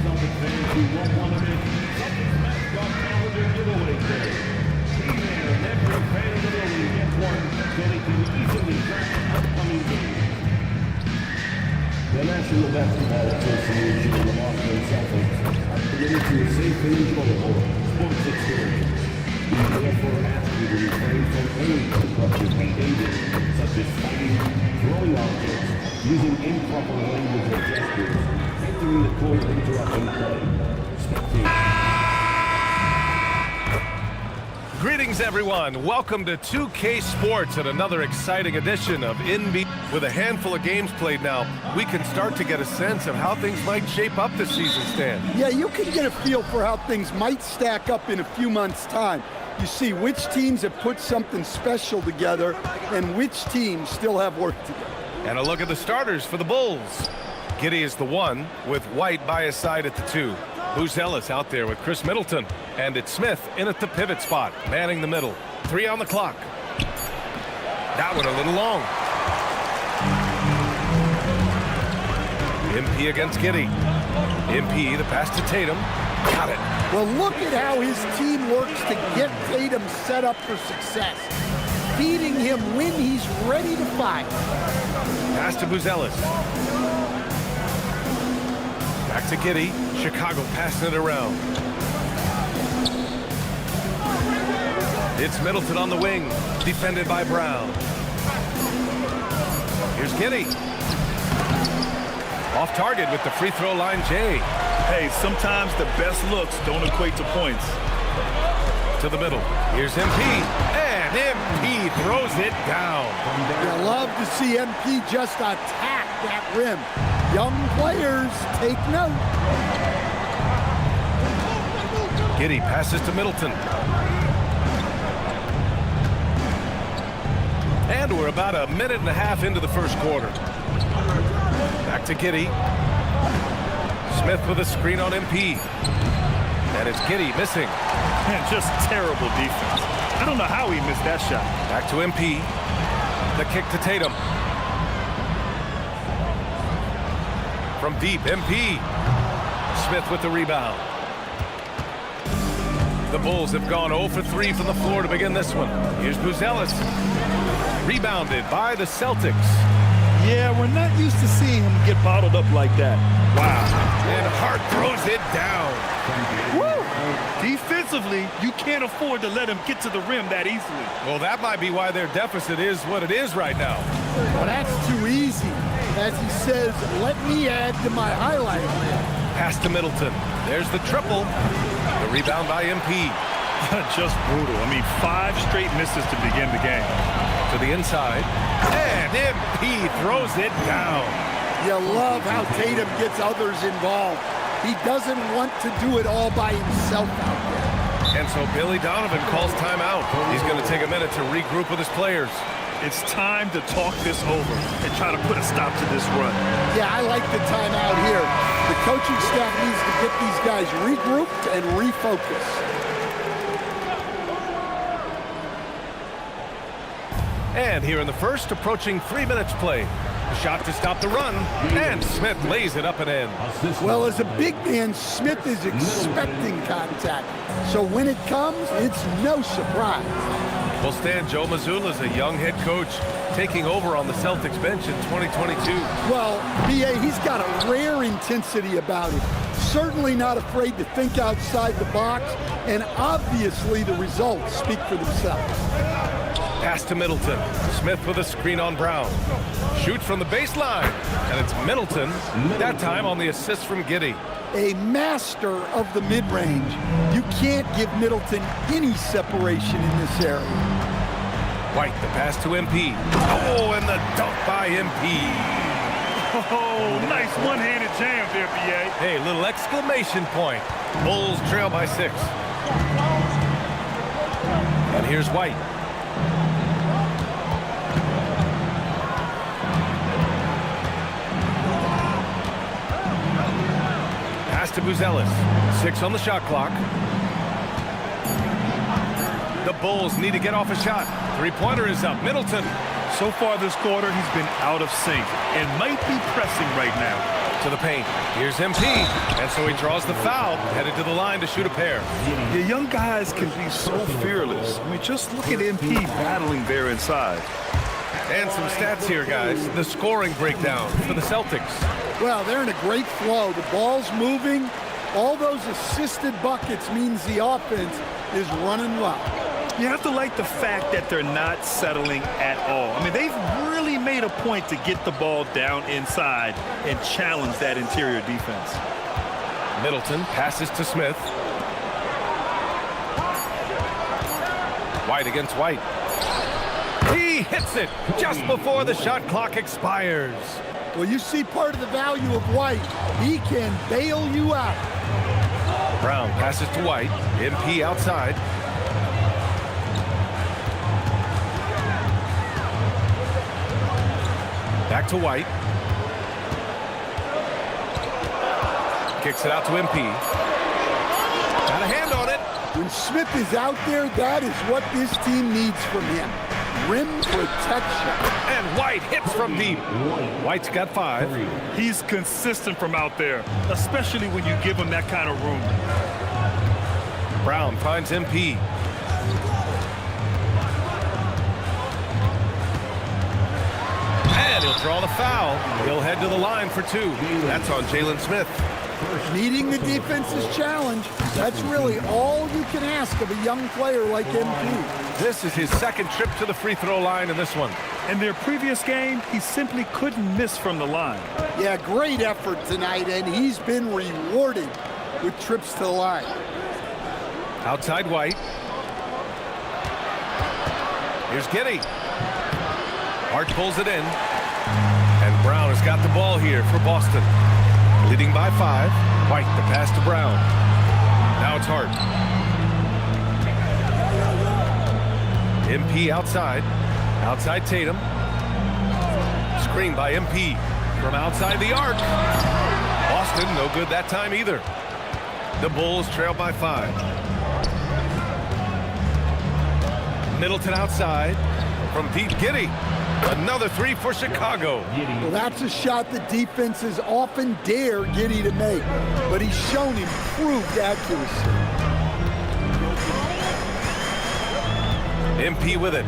Celtics fans who won't want to miss Celtics mascot calendar giveaway day. Be there and every fan in the building gets one so they can easily track upcoming games. The National Basketball Association of the Boston Celtics are committed to a safe and enjoyable sports experience. We therefore ask you to refrain from any disruptive behavior, such as fighting, throwing objects, using improper language or gestures, entering the court and interrupting play, spectating. Greetings, everyone. Welcome to 2K Sports and another exciting edition of NBA. With a handful of games played now, we can start to get a sense of how things might shape up this season, Stan. Yeah, you can get a feel for how things might stack up in a few months' time. You see which teams have put something special together and which teams still have work to do. And a look at the starters for the Bulls. Giddey is the 1, with White by his side at the 2. Buzelis out there with Chris Middleton. And it's Smith in at the pivot spot, manning the middle. 3 on the clock. That one a little long. MP against Giddey. MP, the pass to Tatum. Got it. Well, look at how his team works to get Tatum set up for success. Feeding him when he's ready to fire. Pass to Buzelis. Back to Giddey. Chicago passing it around. It's Middleton on the wing, defended by Brown. Here's Giddey. Off target with the free throw line, Jay. Hey, sometimes the best looks don't equate to points. To the middle. Here's MP. And MP throws it down. You love to see MP just attack that rim. Young players, take note. Giddey passes to Middleton. And we're about a minute and a half into the first quarter. Back to Giddey. Smith with a screen on MP. And it's Giddey missing. Man, just terrible defense. I don't know how he missed that shot. Back to MP. The kick to Tatum. From deep, MP. Smith with the rebound. The Bulls have gone 0 for 3 from the floor to begin this one. Here's Buzelis. Rebounded by the Celtics. Yeah, we're not used to seeing him get bottled up like that. Wow. And Hart throws it down. Woo! Defensively, you can't afford to let him get to the rim that easily. Well, that might be why their deficit is what it is right now. Well, that's too easy. As he says, let me add to my highlight reel. Pass to Middleton. There's the triple. The rebound by MP. Just brutal. I mean, 5 straight misses to begin the game. To the inside. And MP throws it down. You love how Tatum gets others involved. He doesn't want to do it all by himself out there. And so Billy Donovan calls timeout. He's going to take a minute to regroup with his players. It's time to talk this over and try to put a stop to this run. Yeah, I like the timeout here. The coaching staff needs to get these guys regrouped and refocused. And here in the first, approaching 3 minutes played. A shot to stop the run, and Smith lays it up and in. Well, as a big man, Smith is expecting contact. So when it comes, it's no surprise. Well, Stan, Joe Mazzulla is a young head coach taking over on the Celtics bench in 2022. Well, B.A., he's got a rare intensity about him. Certainly not afraid to think outside the box, and obviously the results speak for themselves. Pass to Middleton. Smith with a screen on Brown. Shoots from the baseline, and it's Middleton, that time on the assist from Giddey. A master of the mid-range. You can't give Middleton any separation in this area. White, the pass to MP. Oh, and the dunk by MP. Oh, nice one-handed jam there, B.A. Hey, little exclamation point. Bulls trail by 6. And here's White. Pass to Buzelis. 6 on the shot clock. The Bulls need to get off a shot. Three-pointer is up. Middleton. So far this quarter, he's been out of sync and might be pressing right now. To the paint. Here's MP. And so he draws the foul, headed to the line to shoot a pair. The young guys can be so fearless. I mean, just look at MP battling there inside. And some stats here, guys. The scoring breakdown for the Celtics. Well, they're in a great flow. The ball's moving. All those assisted buckets means the offense is running well. You have to like the fact that they're not settling at all. I mean, they've really made a point to get the ball down inside and challenge that interior defense. Middleton passes to Smith. White against White. He hits it just before the shot clock expires. Well, you see part of the value of White. He can bail you out. Brown passes to White. MP outside. Back to White. Kicks it out to MP. Got a hand on it. When Smith is out there, that is what this team needs from him. Rim protection. And White hits from deep. White's got 5. He's consistent from out there, especially when you give him that kind of room. Brown finds MP. And he'll draw the foul. He'll head to the line for 2. That's on Jalen Smith. Meeting the defense's challenge, that's really all you can ask of a young player like MP. This is his second trip to the free throw line in this one. In their previous game, he simply couldn't miss from the line. Yeah, great effort tonight, and he's been rewarded with trips to the line. Outside White. Here's Giddey. Hart pulls it in. And Brown has got the ball here for Boston. Leading by 5. White, the pass to Brown. Now it's Hart. MP outside. Outside Tatum. Screen by MP. From outside the arc. Boston, no good that time either. The Bulls trail by 5. Middleton outside. From deep, Giddey. Another 3 for Chicago. Well, that's a shot the defenses often dare Giddey to make, but he's shown improved accuracy. MP with it.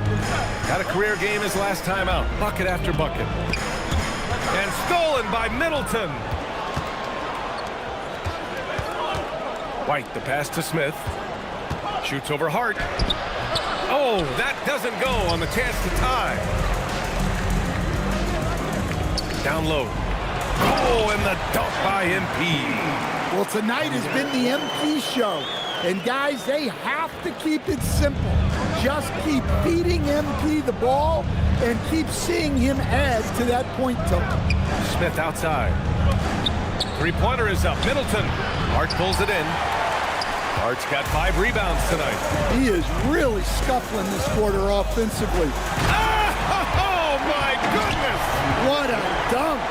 Got a career game his last time out. Bucket after bucket. And stolen by Middleton. White, the pass to Smith. Shoots over Hart. Oh, that doesn't go on the chance to tie. Down low. Oh, and the dunk by MP. Well, tonight has been the MP show. And guys, they have to keep it simple. Just keep feeding MP the ball and keep seeing him add to that point total. Smith outside. Three-pointer is up. Middleton. Hart pulls it in. Hart's got 5 rebounds tonight. He is really scuffling this quarter offensively. Oh, my goodness! What a dunk.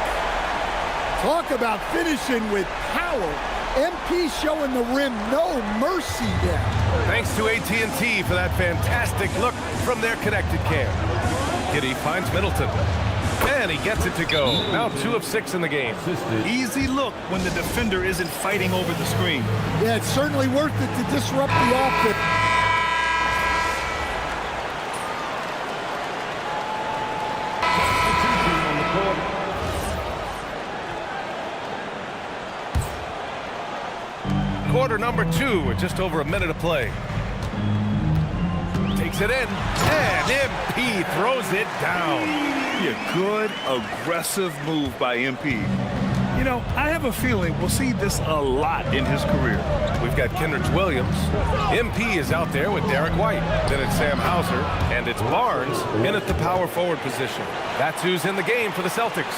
Talk about finishing with power. MP showing the rim no mercy there. Thanks to AT&T for that fantastic look from their connected cam. Giddey finds Middleton. And he gets it to go. Now 2 of 6 in the game. Easy look when the defender isn't fighting over the screen. Yeah, it's certainly worth it to disrupt the offense. Quarter number 2 with just over a minute of play. Takes it in, and MP throws it down. A good, aggressive move by MP. You know, I have a feeling we'll see this a lot in his career. We've got Kendrick Williams. MP is out there with Derek White. Then it's Sam Hauser, and it's Barnes in at the power forward position. That's who's in the game for the Celtics.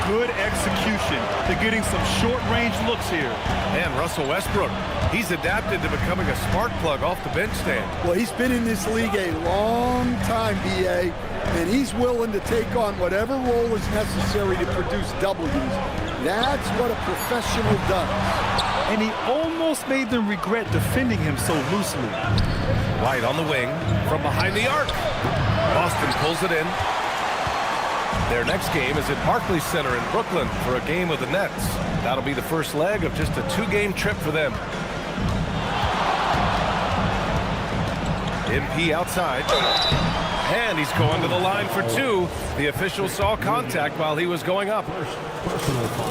Good execution. They're getting some short-range looks here. And Russell Westbrook, he's adapted to becoming a spark plug off the bench stand. Well, he's been in this league a long time, BA, and he's willing to take on whatever role is necessary to produce W's. That's what a professional does. And he almost made them regret defending him so loosely. White on the wing from behind the arc. Boston pulls it in. Their next game is at Barclays Center in Brooklyn for a game of the Nets. That'll be the first leg of just a 2-game trip for them. MP outside. And he's going to the line for 2. The official saw contact while he was going up.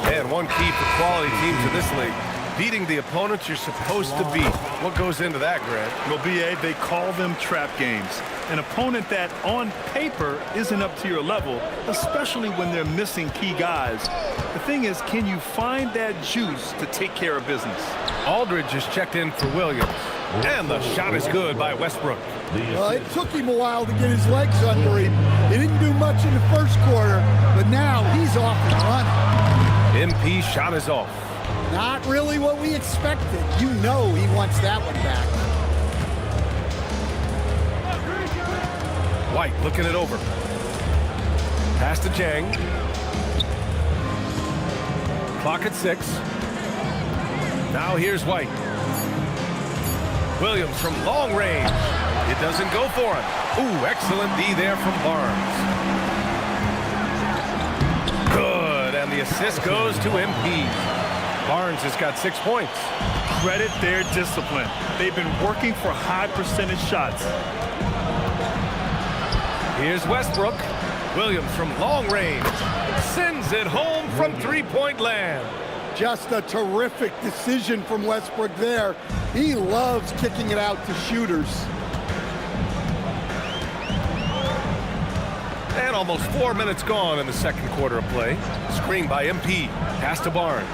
And one key for quality teams in this league: beating the opponents you're supposed to beat. What goes into that, Grant? Well, B.A., they call them trap games. An opponent that, on paper, isn't up to your level, especially when they're missing key guys. The thing is, can you find that juice to take care of business? Aldridge is checked in for Williams. And the shot is good by Westbrook. Well, it took him a while to get his legs under him. He didn't do much in the first quarter, but now he's off and running. MP's shot is off. Not really what we expected. You know he wants that one back. White looking it over. Pass to Jang. Clock at 6. Now here's White. Williams from long range. It doesn't go for him. Ooh, excellent D there from Barnes. Good, and the assist goes to MP. Barnes has got 6 points. Credit their discipline. They've been working for high percentage shots. Here's Westbrook. Williams from long range. Sends it home from 3-point land. Just a terrific decision from Westbrook there. He loves kicking it out to shooters. And almost 4 minutes gone in the second quarter of play. Screen by MP. Pass to Barnes.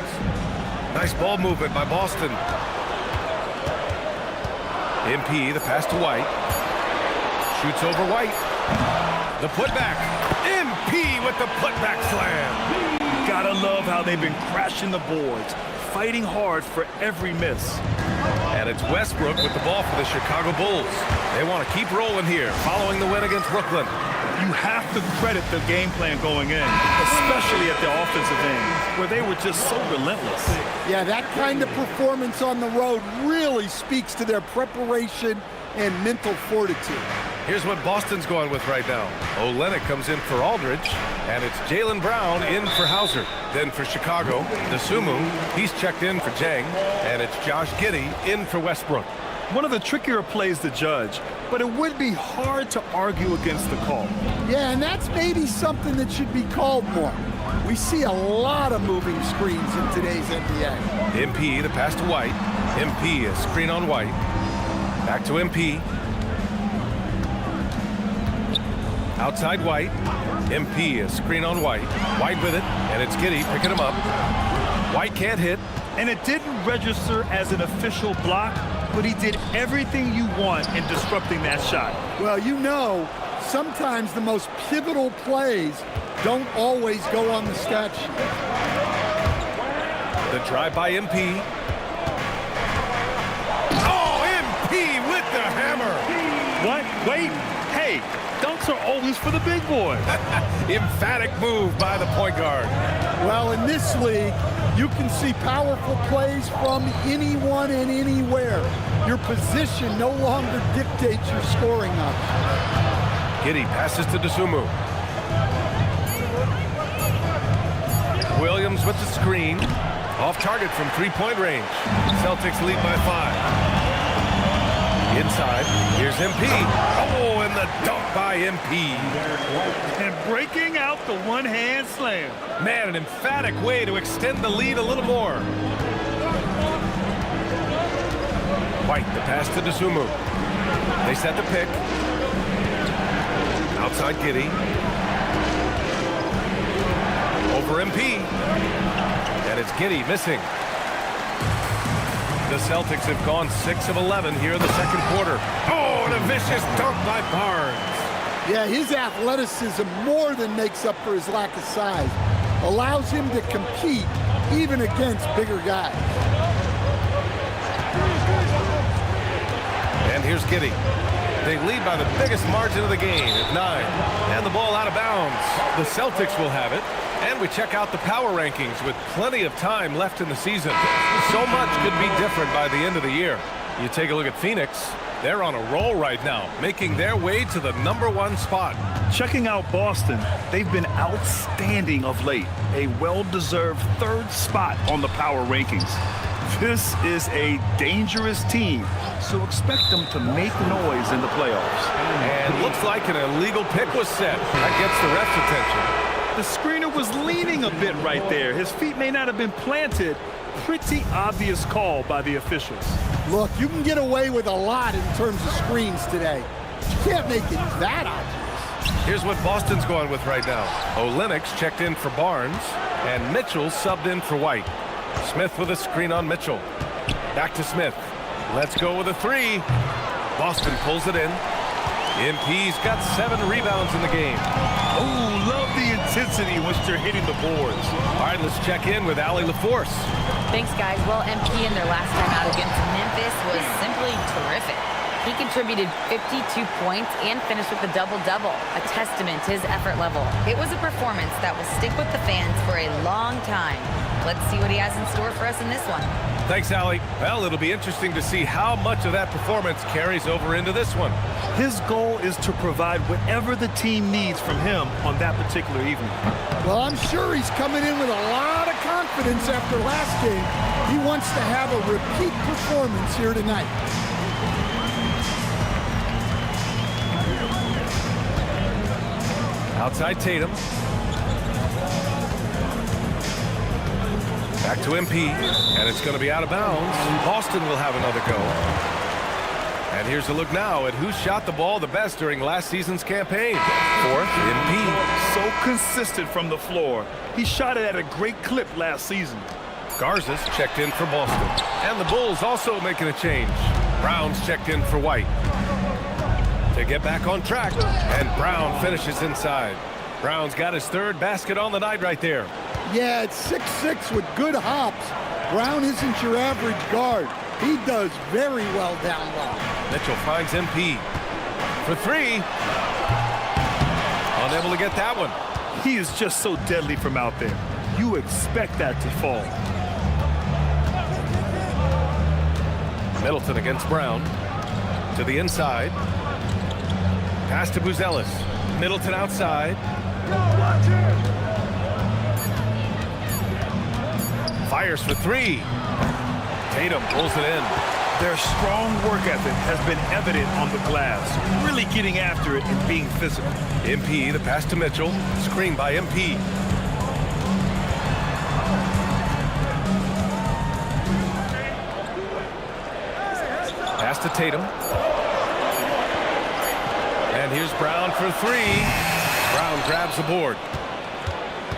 Nice ball movement by Boston. MP, the pass to White. Shoots over White. The putback. MP with the putback slam. Gotta love how they've been crashing the boards, fighting hard for every miss. And it's Westbrook with the ball for the Chicago Bulls. They want to keep rolling here, following the win against Brooklyn. You have to credit the game plan going in, especially at the offensive end, where they were just so relentless. Yeah, that kind of performance on the road really speaks to their preparation and mental fortitude. Here's what Boston's going with right now. Olynyk comes in for Aldridge, and it's Jaylen Brown in for Hauser. Then for Chicago, Dosunmu, he's checked in for Jang, and it's Josh Giddey in for Westbrook. One of the trickier plays to judge, but it would be hard to argue against the call. Yeah, and that's maybe something that should be called more. We see a lot of moving screens in today's NBA. MP, the pass to White. MP, a screen on White. Back to MP. Outside White. MP, a screen on White. White with it, and it's Giddey picking him up. White can't hit. And it didn't register as an official block, but he did everything you want in disrupting that shot. Well, you know, sometimes the most pivotal plays don't always go on the stat sheet. The drive by MP. Oh, MP with the hammer. What? Wait. Hey, dunks are always for the big boys. Emphatic move by the point guard. Well, in this league, you can see powerful plays from anyone and anywhere. Your position no longer dictates your scoring options. Giddey passes to Dosunmu. Williams with the screen. Off target from 3-point range. Celtics lead by 5. Inside, here's MP. Oh, and the dunk by MP. And breaking out the one-hand slam. Man, an emphatic way to extend the lead a little more. White, the pass to Dosunmu. They set the pick. Outside Giddey. Over MP. And it's Giddey missing. The Celtics have gone 6 of 11 here in the second quarter. Oh, and a vicious dunk by Barnes. Yeah, his athleticism more than makes up for his lack of size. Allows him to compete even against bigger guys. And here's Giddey. They lead by the biggest margin of the game at 9. And the ball out of bounds. The Celtics will have it. And we check out the power rankings with plenty of time left in the season. So much could be different by the end of the year. You take a look at Phoenix. They're on a roll right now, making their way to the #1 spot. Checking out Boston, they've been outstanding of late. A well-deserved third spot on the power rankings. This is a dangerous team, so expect them to make noise in the playoffs. And looks like an illegal pick was set. That gets the ref's attention. The screener was leaning a bit right there. His feet may not have been planted. Pretty obvious call by the officials. Look, you can get away with a lot in terms of screens today. You can't make it that obvious. Here's what Boston's going with right now. Olenek's checked in for Barnes, and Mitchell subbed in for White. Smith with a screen on Mitchell. Back to Smith. Let's go with a three. Boston pulls it in. MP's got 7 rebounds in the game. Oh, love the intensity once they're hitting the boards. All right, let's check in with Allie LaForce. Thanks, guys. Well, MP in their last time out against Memphis was simply terrific. He contributed 52 points and finished with a double-double, a testament to his effort level. It was a performance that will stick with the fans for a long time. Let's see what he has in store for us in this one. Thanks, Allie. Well, it'll be interesting to see how much of that performance carries over into this one. His goal is to provide whatever the team needs from him on that particular evening. Well, I'm sure he's coming in with a lot of confidence after last game. He wants to have a repeat performance here tonight. Outside Tatum. Back to MP, and it's going to be out of bounds. Boston will have another go. And here's a look now at who shot the ball the best during last season's campaign. Fourth, MP. So consistent from the floor. He shot it at a great clip last season. Garza's checked in for Boston. And the Bulls also making a change. Brown's checked in for White. To get back on track, and Brown finishes inside. Brown's got his 3rd basket on the night right there. Yeah, it's 6'6" with good hops. Brown isn't your average guard. He does very well down low. Mitchell finds MP for 3. Unable to get that one. He is just so deadly from out there. You expect that to fall. Middleton against Brown. To the inside. Pass to Buzelis. Middleton outside. Fires for 3. Tatum pulls it in. Their strong work ethic has been evident on the glass, really getting after it and being physical. MP, the pass to Mitchell. Screen by MP. Pass to Tatum. And here's Brown for 3. Brown grabs the board.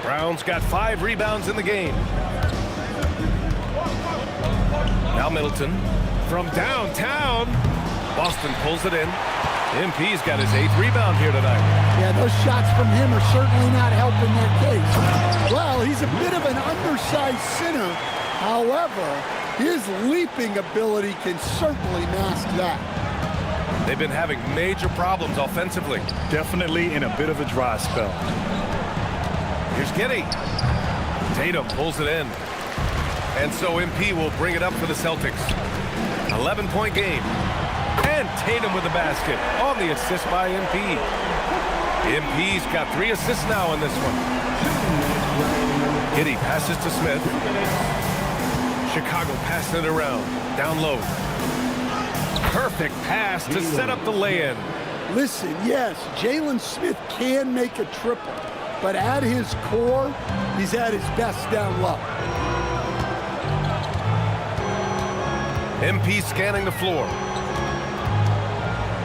Brown's got 5 rebounds in the game. Now Middleton from downtown. Boston pulls it in. MP's got his 8th rebound here tonight. Yeah, those shots from him are certainly not helping their case. Well, he's a bit of an undersized center. However, his leaping ability can certainly mask that. They've been having major problems offensively. Definitely in a bit of a dry spell. Here's Giddey. Tatum pulls it in. And so MP will bring it up for the Celtics. 11-point game. And Tatum with the basket on the assist by MP. MP's got 3 assists now in this one. Giddey passes to Smith. Chicago passing it around. Down low. Perfect pass to set up the lay-in. Listen, yes, Jalen Smith can make a triple, but at his core, he's at his best down low. MP scanning the floor.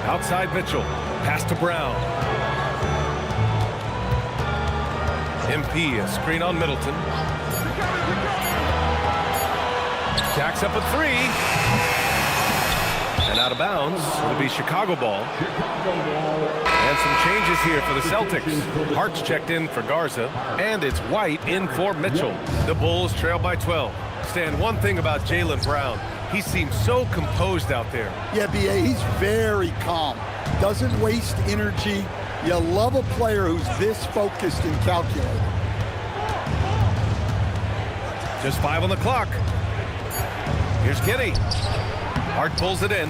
Outside Mitchell. Pass to Brown. MP, a screen on Middleton. Jacks up a 3. And out of bounds. It'll be Chicago ball. And some changes here for the Celtics. Hart's checked in for Garza. And it's White in for Mitchell. The Bulls trail by 12. Stan, one thing about Jaylen Brown. He seems so composed out there. Yeah, B.A., he's very calm. Doesn't waste energy. You love a player who's this focused and calculated. Just 5 on the clock. Here's Giddey. Hart pulls it in.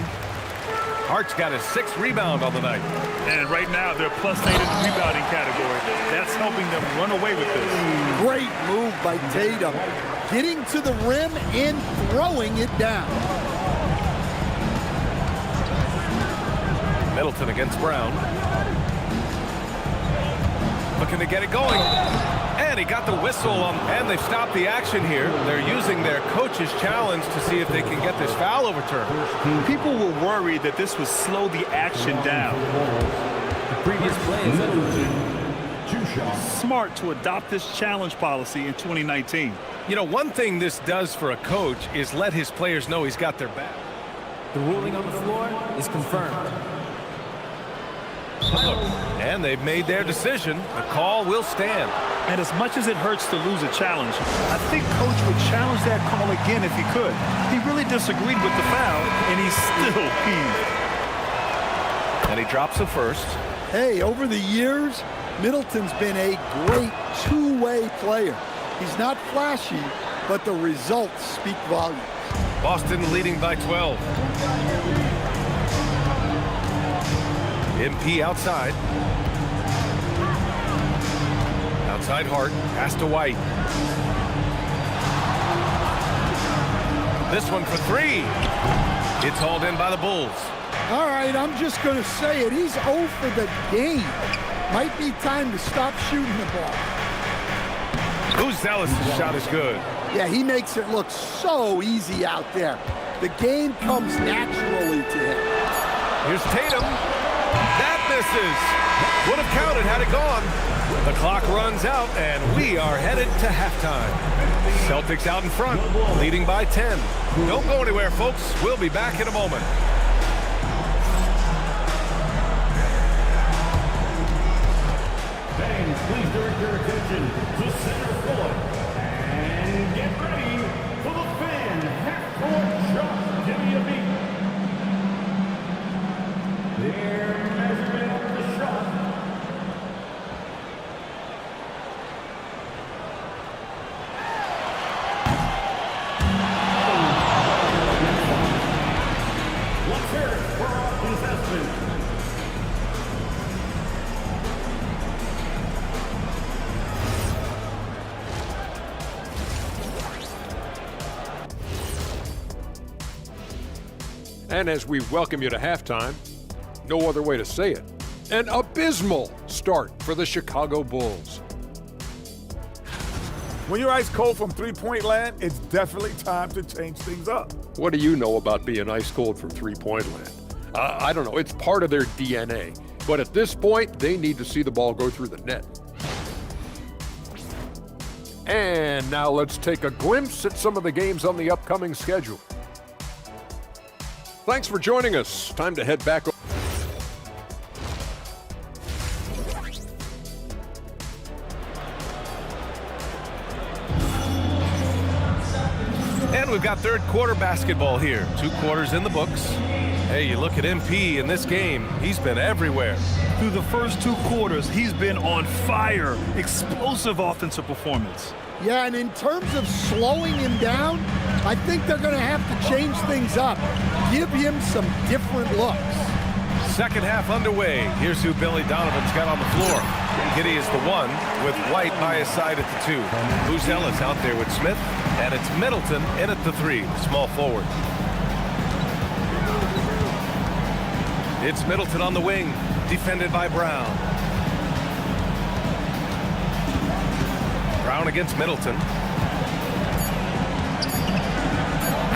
Hart's got his 6th rebound on the night. And right now, they're +8 in the rebounding category. That's helping them run away with this. Great move by Tatum. Getting to the rim and throwing it down. Middleton against Brown. Looking to get it going. And he got the whistle on, and they've stopped the action here. They're using their coach's challenge to see if they can get this foul overturned. People were worried that this would slow the action down. The previous play is Middleton. 2 shots. Smart to adopt this challenge policy in 2019. You know, one thing this does for a coach is let his players know he's got their back. The ruling on the floor is confirmed. And they've made their decision. The call will stand. And as much as it hurts to lose a challenge, I think Coach would challenge that call again if he could. He really disagreed with the foul, and he's still peeved. And he drops the first. Hey, over the years, Middleton's been a great two-way player. He's not flashy, but the results speak volumes. Boston leading by 12. MP outside. Outside Hart. Pass to White. This one for 3. It's hauled in by the Bulls. All right, I'm just going to say it. He's 0 for the game. Might be time to stop shooting the ball. Booz Ellis' shot is good. Yeah, he makes it look so easy out there. The game comes naturally to him. Here's Tatum. That misses. Would have counted had it gone. The clock runs out, and we are headed to halftime. Celtics out in front, leading by 10. Don't go anywhere, folks. We'll be back in a moment. Fans, please direct your attention to center court. And get ready for the fan half-court shot. Give me a beat. Their measurement of the shot. Let's hear it for our contestants. And as we welcome you to halftime, no other way to say it, an abysmal start for the Chicago Bulls. When you're ice cold from three-point land, it's definitely time to change things up. What do you know about being ice cold from three-point land? I don't know. It's part of their DNA. But at this point, they need to see the ball go through the net. And now let's take a glimpse at some of the games on the upcoming schedule. Thanks for joining us. Time to head back. And we've got third quarter basketball here. 2 quarters in the books. Hey, you look at MP in this game, he's been everywhere. Through the first 2 quarters, he's been on fire. Explosive offensive performance. Yeah, and in terms of slowing him down, I think they're going to have to change things up. Give him some different looks. Second half underway. Here's who Billy Donovan's got on the floor. Giddey is the 1 with White by his side at the 2. Booz Ellis out there with Smith, and it's Middleton in at the 3, small forward. It's Middleton on the wing, defended by Brown. Brown against Middleton.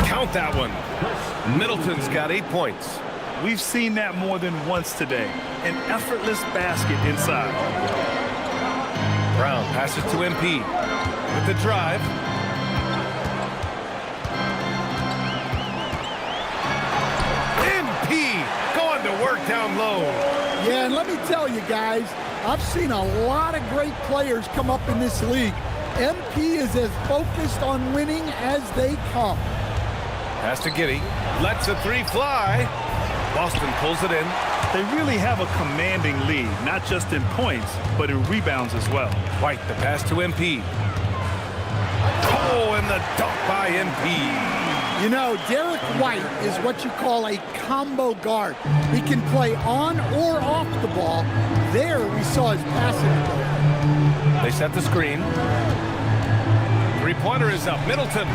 Count that one. Middleton's got 8 points. We've seen that more than once today. An effortless basket inside. Brown passes to MP with the drive. MP going to work down low. Yeah, and let me tell you guys, I've seen a lot of great players come up in this league. MP is as focused on winning as they come. Pass to Giddey. Lets a 3 fly. Boston pulls it in. They really have a commanding lead, not just in points, but in rebounds as well. White, the pass to MP. Oh, and the dunk by MP. You know, Derek White is what you call a combo guard. He can play on or off the ball. There we saw his passing ability. They set the screen. Three-pointer is up. Middleton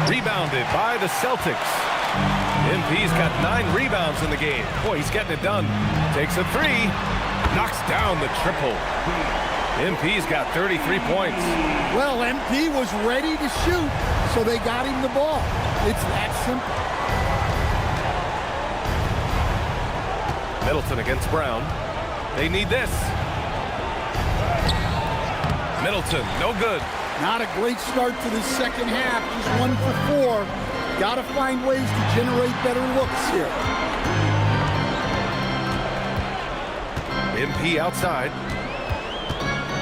rebounded by the Celtics. MP's got 9 rebounds in the game. Boy, he's getting it done. Takes a three. Knocks down the triple. MP's got 33 points. Well, MP was ready to shoot, so they got him the ball. It's that simple. Middleton against Brown. They need this. Middleton, no good. Not a great start to the second half. Just 1 for 4. Got to find ways to generate better looks here. MP outside.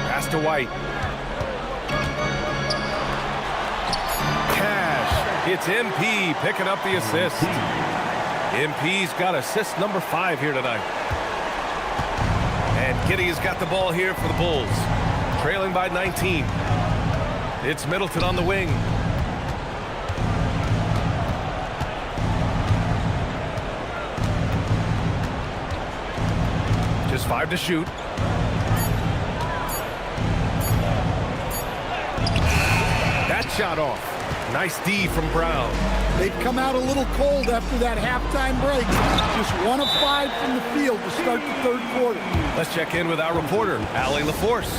Pass to White. Cash. It's MP picking up the assist. MP's got assist number 5 here tonight. And Giddey has got the ball here for the Bulls. Trailing by 19. It's Middleton on the wing. Just 5 to shoot. That shot off. Nice D from Brown. They've come out a little cold after that halftime break. Just 1 of 5 from the field to start the third quarter. Let's check in with our reporter, Allie LaForce.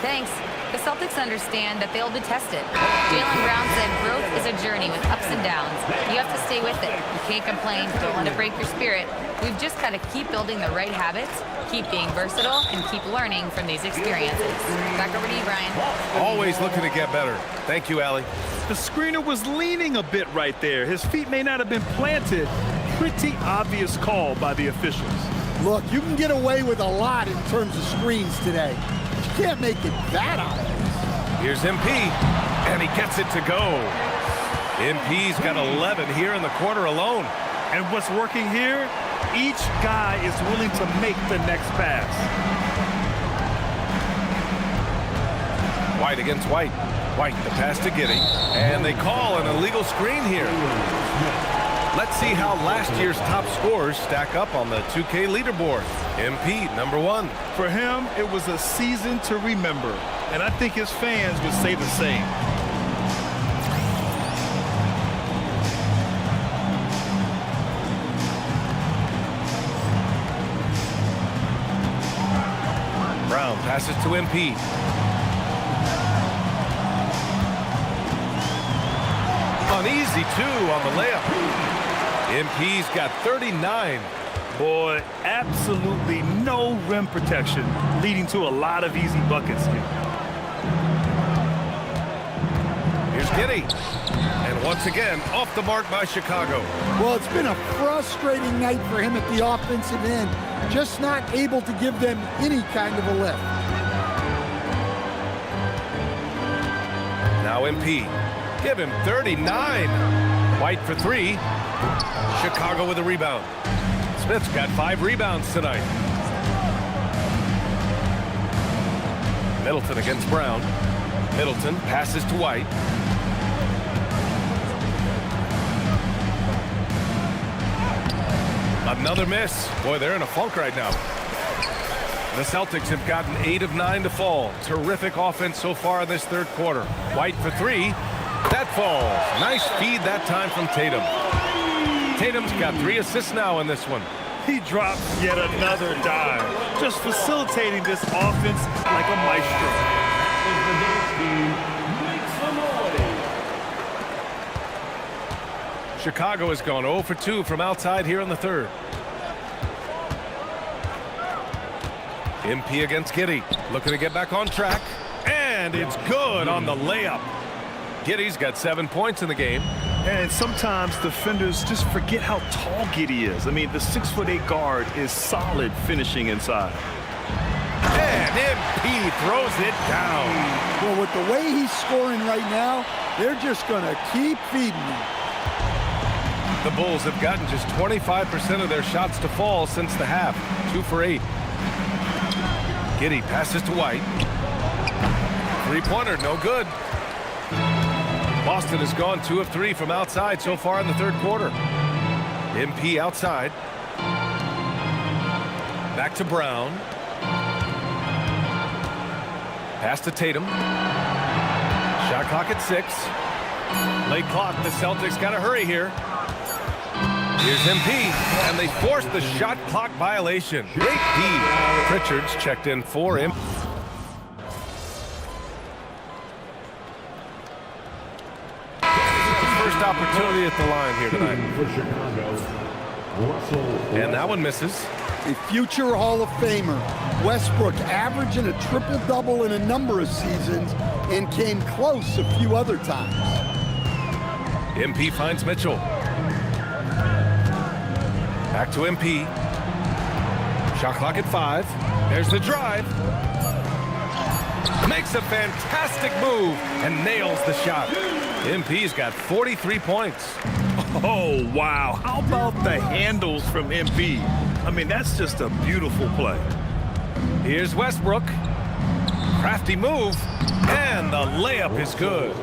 Thanks. The Celtics understand that they'll be tested. Jaylen Brown said growth is a journey with ups and downs. You have to stay with it. You can't complain. Don't let it break your spirit. We've just got to keep building the right habits, keep being versatile, and keep learning from these experiences. Back over to you, Brian. Always looking to get better. Thank you, Allie. The screener was leaning a bit right there. His feet may not have been planted. Pretty obvious call by the officials. Look, you can get away with a lot in terms of screens today. You can't make it that obvious. Here's MP, and he gets it to go. MP's got 11 here in the quarter alone. And what's working here? Each guy is willing to make the next pass. White against White. White, the pass to Giddey. And they call an illegal screen here. Let's see how last year's top scorers stack up on the 2K leaderboard. MP, number 1. For him, it was a season to remember. And I think his fans would say the same. Brown passes to MP. Uneasy, too, on the layup. MP's got 39. Boy, absolutely no rim protection, leading to a lot of easy buckets here. Here's Giddey. And once again, off the mark by Chicago. Well, it's been a frustrating night for him at the offensive end. Just not able to give them any kind of a lift. Now MP. Give him 39. White for 3. Chicago with a rebound. Smith's got 5 rebounds tonight. Middleton against Brown. Middleton passes to White. Another miss. Boy, they're in a funk right now. The Celtics have gotten 8 of 9 to fall. Terrific offense so far in this third quarter. White for 3. That falls. Nice feed that time from Tatum. Tatum's got 3 assists now in this one. He drops yet another dime, just facilitating this offense like a maestro. Chicago has gone 0 for 2 from outside here in the third. MP against Giddey. Looking to get back on track. And it's good on the layup. Giddey's got 7 points in the game. And sometimes defenders just forget how tall Giddey is. I mean, the 6'8" guard is solid finishing inside. And MP throws it down. Well, with the way he's scoring right now, they're just going to keep feeding him. The Bulls have gotten just 25% of their shots to fall since the half. 2 for 8. Giddey passes to White. Three-pointer, no good. Boston has gone 2 of 3 from outside so far in the third quarter. MP outside. Back to Brown. Pass to Tatum. Shot clock at 6. Late clock. The Celtics got to hurry here. Here's MP, and they forced the shot clock violation. Great D. Pritchard's checked in for him. First opportunity at the line here tonight. For Chicago, Russell. And that one misses. A future Hall of Famer, Westbrook averaging a triple-double in a number of seasons and came close a few other times. MP finds Mitchell. Back to MP. Shot clock at 5. There's the drive. Makes a fantastic move and nails the shot. MP's got 43 points. Oh, wow. How about the handles from MP? I mean, that's just a beautiful play. Here's Westbrook. Crafty move. And the layup is good.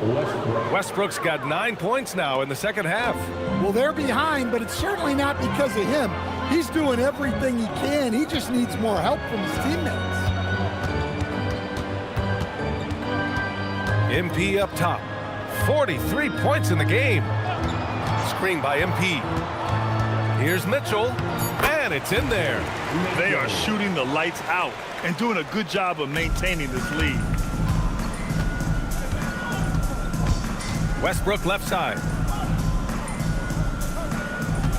Westbrook's got 9 points now in the second half. Well, they're behind, but it's certainly not because of him. He's doing everything he can. He just needs more help from his teammates. MP up top. 43 points in the game. Screen by MP. Here's Mitchell. And it's in there. They are shooting the lights out and doing a good job of maintaining this lead. Westbrook left side.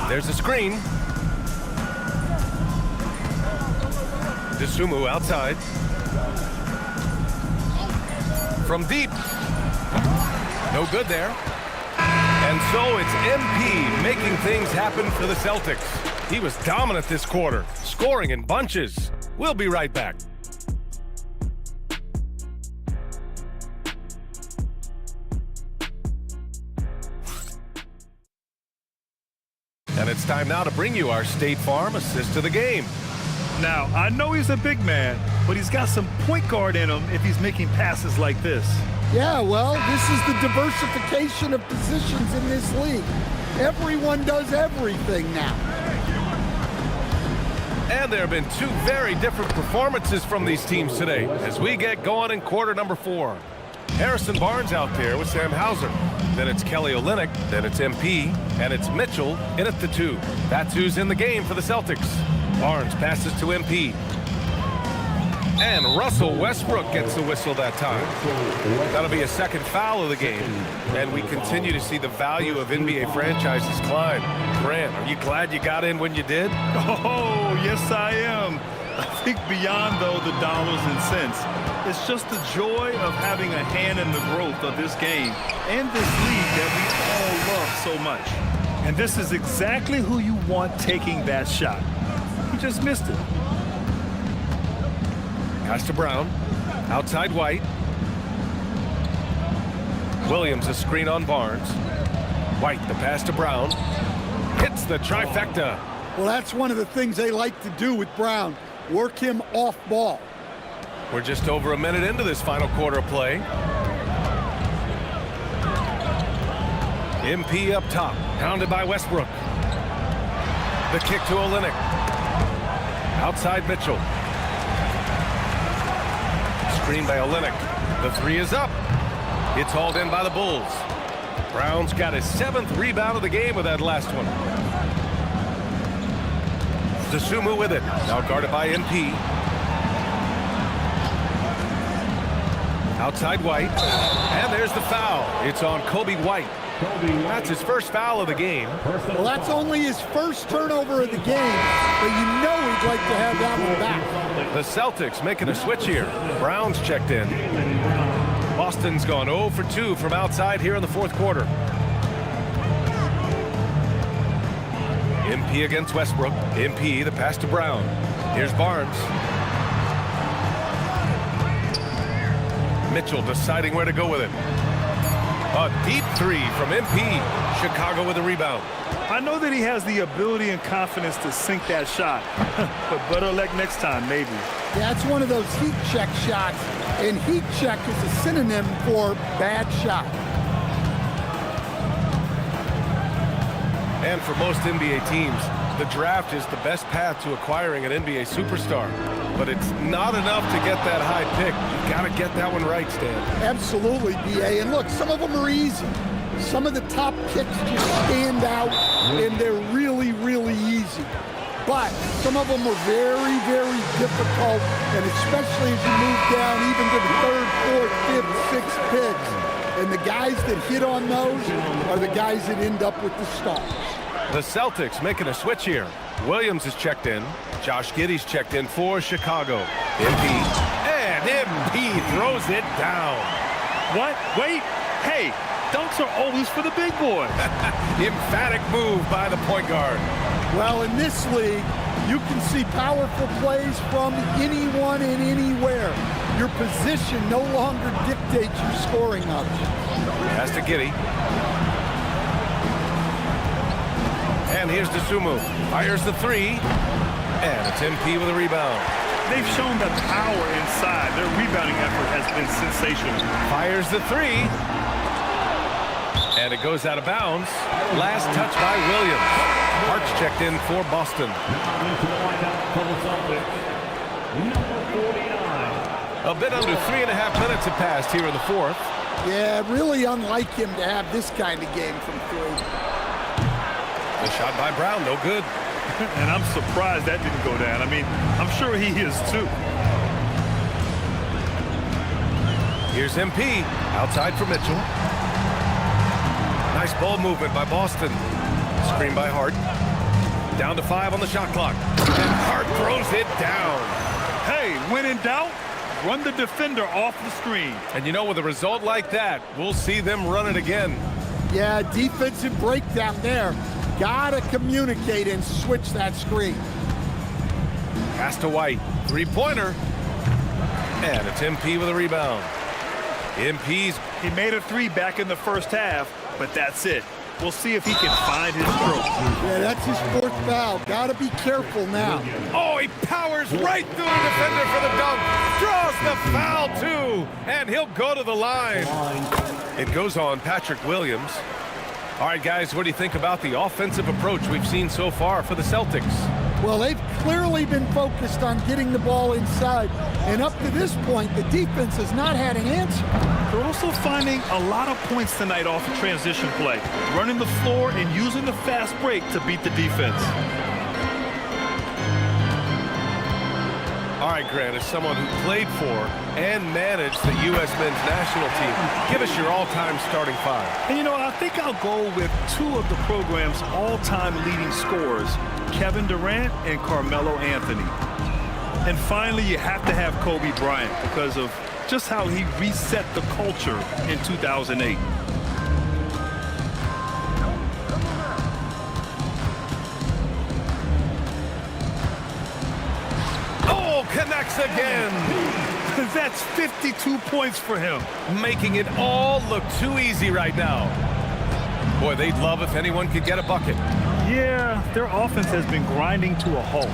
There's a screen. DeSumo outside. From deep. No good there. And so it's MP making things happen for the Celtics. He was dominant this quarter, scoring in bunches. We'll be right back. And it's time now to bring you our State Farm assist of the game. Now, I know he's a big man, but he's got some point guard in him if he's making passes like this. Yeah, well, this is the diversification of positions in this league. Everyone does everything now. And there have been 2 very different performances from these teams today as we get going in quarter number 4. Harrison Barnes out there with Sam Hauser. Then it's Kelly Olynyk. Then it's MP. And it's Mitchell in at the 2. That's who's in the game for the Celtics. Barnes passes to MP. And Russell Westbrook gets the whistle that time. That'll be a second foul of the game. And we continue to see the value of NBA franchises climb. Grant, are you glad you got in when you did? Oh, yes, I am. I think beyond, though, the dollars and cents, it's just the joy of having a hand in the growth of this game and this league that we all love so much. And this is exactly who you want taking that shot. He just missed it. Pass to Brown. Outside White. Williams a screen on Barnes. White the pass to Brown. Hits the trifecta. Well, that's one of the things they like to do with Brown. Work him off ball. We're just over a minute into this final quarter of play. MP up top. Pounded by Westbrook. The kick to Olynyk. Outside Mitchell. Screen by Olynyk. The 3 is up. It's hauled in by the Bulls. Brown's got his 7th rebound of the game with that last one. DeSumo with it. Now guarded by MP. Outside White. And there's the foul. It's on Kobe White. That's his first foul of the game. Well, that's only his first turnover of the game, but you know he'd like to have that one back. The Celtics making a switch here. Brown's checked in. Boston's gone 0 for 2 from outside here in the fourth quarter. MP against Westbrook. MP, the pass to Brown. Here's Barnes. Mitchell deciding where to go with it. A deep 3 from MP. Chicago with a rebound. I know that he has the ability and confidence to sink that shot, but better luck next time, maybe. That's one of those heat check shots, and heat check is a synonym for bad shot. And for most NBA teams, the draft is the best path to acquiring an NBA superstar. But it's not enough to get that high pick. You've got to get that one right, Stan. Absolutely, B.A. And look, some of them are easy. Some of the top picks just stand out, and they're really, really easy. But some of them are very, very difficult, and especially as you move down even to the 3rd, 4th, 5th, 6th picks. And the guys that hit on those are the guys that end up with the stars. The Celtics making a switch here. Williams is checked in. Josh Giddey's checked in for Chicago. MP. And MP throws it down. What? Wait. Hey, dunks are always for the big boy. Emphatic move by the point guard. Well, in this league, you can see powerful plays from anyone and anywhere. Your position no longer dictates your scoring option. Pass to Giddey. And here's DeSumo. Fires the 3. And it's MP with a rebound. They've shown that power inside. Their rebounding effort has been sensational. Fires the 3. And it goes out of bounds. Last touch by Williams. Hart's checked in for Boston. Into the lineup for the Celtics, number 49. A bit under 3.5 minutes have passed here in the 4th. Yeah, really unlike him to have this kind of game from 3. The shot by Brown, no good. And I'm surprised that didn't go down. I mean, I'm sure he is too. Here's MP, outside for Mitchell. Nice ball movement by Boston. Screen by Hart. Down to 5 on the shot clock. And Hart throws it down. Hey, when in doubt, run the defender off the screen. And you know, with a result like that, we'll see them run it again. Yeah, defensive breakdown there. Gotta communicate and switch that screen. Pass to White. 3-pointer. And it's MP with a rebound. He made a 3 back in the first half, but that's it. We'll see if he can find his stroke. Yeah, that's his 4th foul. Gotta be careful now. Oh, he powers right through the defender for the dunk. Draws the foul, too. And he'll go to the line. It goes on Patrick Williams. All right, guys, what do you think about the offensive approach we've seen so far for the Celtics? Well, they've clearly been focused on getting the ball inside. And up to this point, the defense has not had an answer. They're also finding a lot of points tonight off of transition play, running the floor and using the fast break to beat the defense. All right, Grant, as someone who played for and managed the U.S. men's national team, give us your all-time starting 5. And, you know, I think I'll go with 2 of the program's all-time leading scorers, Kevin Durant and Carmelo Anthony. And finally, you have to have Kobe Bryant because of just how he reset the culture in 2008. Oh, connects again. That's 52 points for him. Making it all look too easy right now. Boy, they'd love if anyone could get a bucket. Yeah, their offense has been grinding to a halt.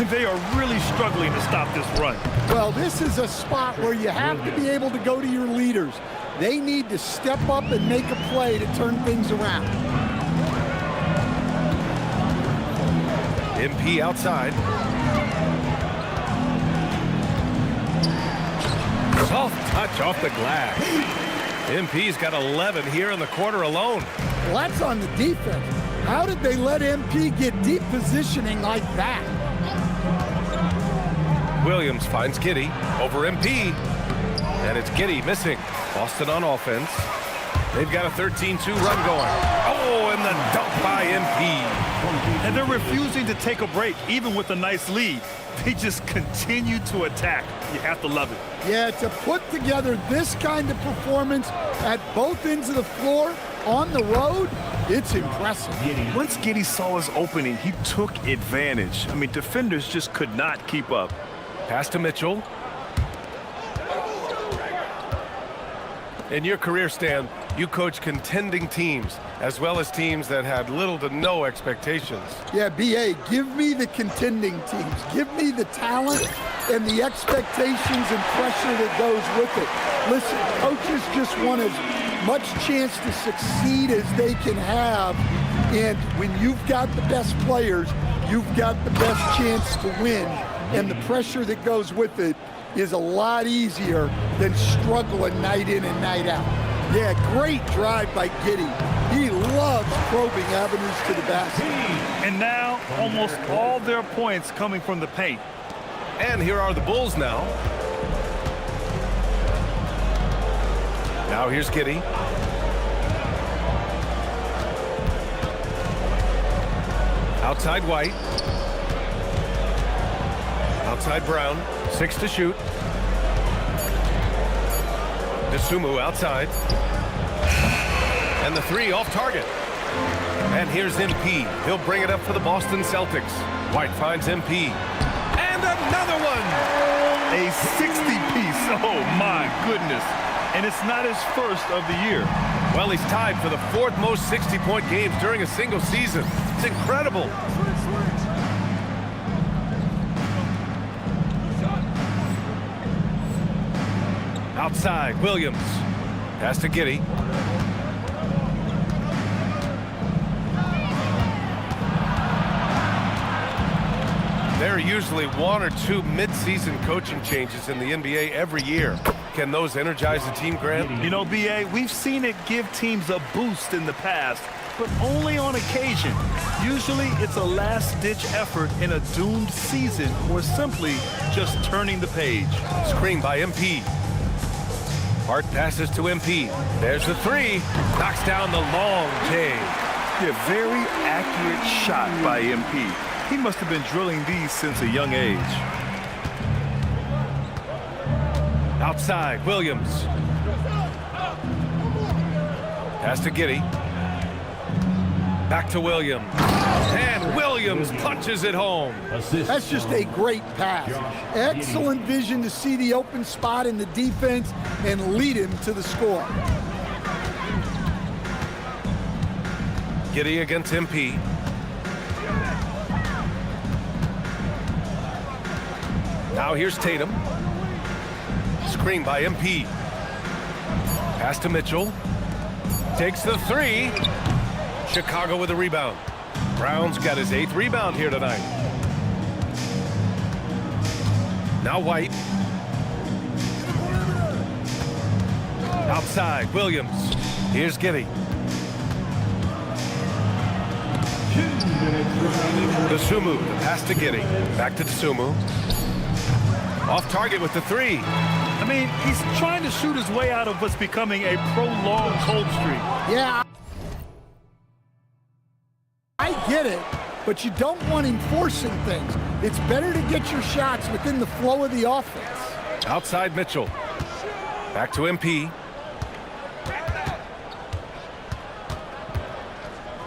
They are really struggling to stop this run. Well, this is a spot where you have to be able to go to your leaders. They need to step up and make a play to turn things around. MP outside. Soft touch off the glass. MP's got 11 here in the quarter alone. Well, that's on the defense. How did they let MP get deep positioning like that? Williams finds Giddey over MP. And it's Giddey missing. Boston on offense. They've got a 13-2 run going. Oh, and the dunk by MP. And they're refusing to take a break, even with a nice lead. They just continue to attack. You have to love it. Yeah, to put together this kind of performance at both ends of the floor on the road, it's impressive. Once Giddey saw his opening, he took advantage. I mean, defenders just could not keep up. Pass to Mitchell. In your career, Stan, you coach contending teams as well as teams that had little to no expectations. Yeah, B.A., give me the contending teams. Give me the talent and the expectations and pressure that goes with it. Listen, coaches just want as much chance to succeed as they can have. And when you've got the best players, you've got the best chance to win. And the pressure that goes with it is a lot easier than struggling night in and night out. Yeah, great drive by Giddey. He loves probing avenues to the basket. And now, almost all their points coming from the paint. And here are the Bulls now. Now here's Giddey. Outside White. Outside Brown. 6 to shoot. Dosunmu outside. And the 3 off target. And here's MP. He'll bring it up for the Boston Celtics. White finds MP. And another one! A 60-piece. Oh, my goodness. And it's not his first of the year. Well, he's tied for the 4th most 60-point games during a single season. It's incredible. Outside, Williams. Pass to Giddey. There are usually 1 or 2 mid-season coaching changes in the NBA every year. Can those energize a team, Grant? You know, B.A., we've seen it give teams a boost in the past, but only on occasion. Usually it's a last-ditch effort in a doomed season or simply just turning the page. Screen by MP. Hart passes to MP. There's the 3. Knocks down the long J. Yeah, very accurate shot by MP. He must have been drilling these since a young age. Outside, Williams. Pass to Giddey. Back to Williams. And Williams punches it home. That's just a great pass. Excellent vision to see the open spot in the defense and lead him to the score. Giddey against MP. Now here's Tatum. Screen by MP. Pass to Mitchell. Takes the 3. Chicago with a rebound. Brown's got his 8th rebound here tonight. Now White. Outside, Williams. Here's Giddey. Dosunmu, the pass to Giddey. Back to Dosunmu. Off target with the 3. I mean, he's trying to shoot his way out of what's becoming a prolonged cold streak. Yeah, I get it, but you don't want him forcing things. It's better to get your shots within the flow of the offense. Outside Mitchell. Back to MP.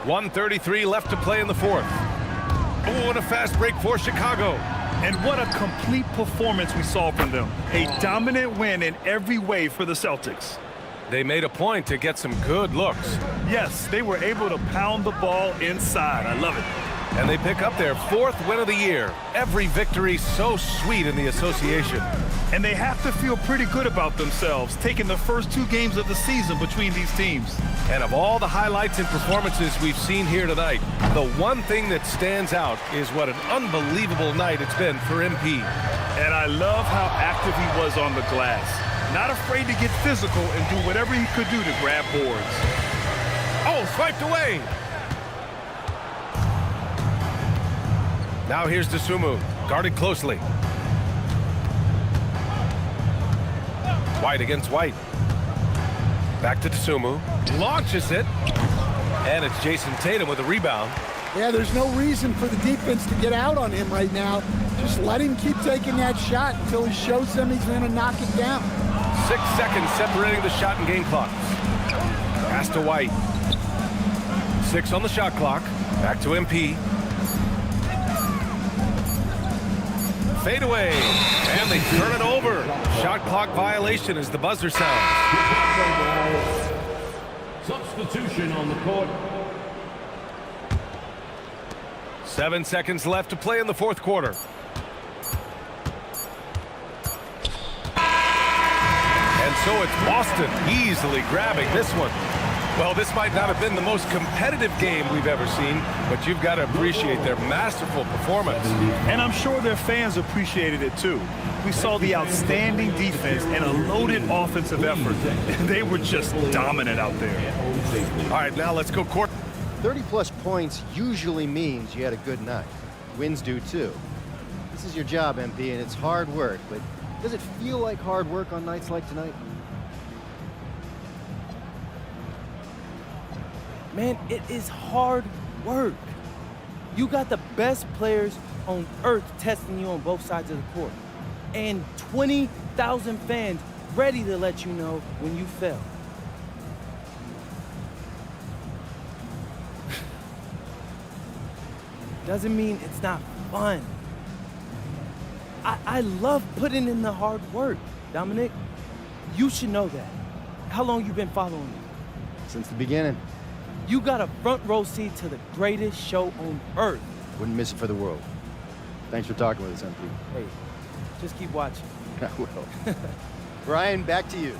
1:33 left to play in the 4th. Oh, and a fast break for Chicago. And what a complete performance we saw from them. A dominant win in every way for the Celtics. They made a point to get some good looks. Yes, they were able to pound the ball inside. I love it. And they pick up their 4th win of the year. Every victory so sweet in the association. And they have to feel pretty good about themselves, taking the first 2 games of the season between these teams. And of all the highlights and performances we've seen here tonight, the one thing that stands out is what an unbelievable night it's been for MP. And I love how active he was on the glass. Not afraid to get physical and do whatever he could do to grab boards. Oh, swiped away. Now here's Dosunmu, guarded closely. White against White. Back to Dosunmu. Launches it. And it's Jason Tatum with a rebound. Yeah, there's no reason for the defense to get out on him right now. Just let him keep taking that shot until he shows them he's going to knock it down. 6 seconds separating the shot and game clock. Pass to White. 6 on the shot clock. Back to MP. Fade away. And they turn it over. Shot clock violation as the buzzer sounds. Substitution on the court. 7 seconds left to play in the 4th quarter. And so so it's Boston easily grabbing this one. Well, this might not have been the most competitive game we've ever seen, but you've got to appreciate their masterful performance. And I'm sure their fans appreciated it too. We saw the outstanding defense and a loaded offensive effort. They were just dominant out there. All right, now let's go court. 30-plus points usually means you had a good night. Wins do too. This is your job, MP, and it's hard work, but does it feel like hard work on nights like tonight? Man, it is hard work. You got the best players on earth testing you on both sides of the court. And 20,000 fans ready to let you know when you fail. Doesn't mean it's not fun. I love putting in the hard work, Dominic. You should know that. How long you been following me? Since the beginning. You got a front row seat to the greatest show on earth. Wouldn't miss it for the world. Thanks for talking with us, MP. Hey, just keep watching. I will. Brian, back to you.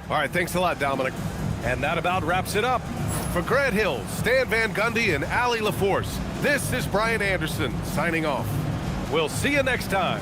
All right, thanks a lot, Dominic. And that about wraps it up. For Grant Hill, Stan Van Gundy, and Allie LaForce, this is Brian Anderson signing off. We'll see you next time.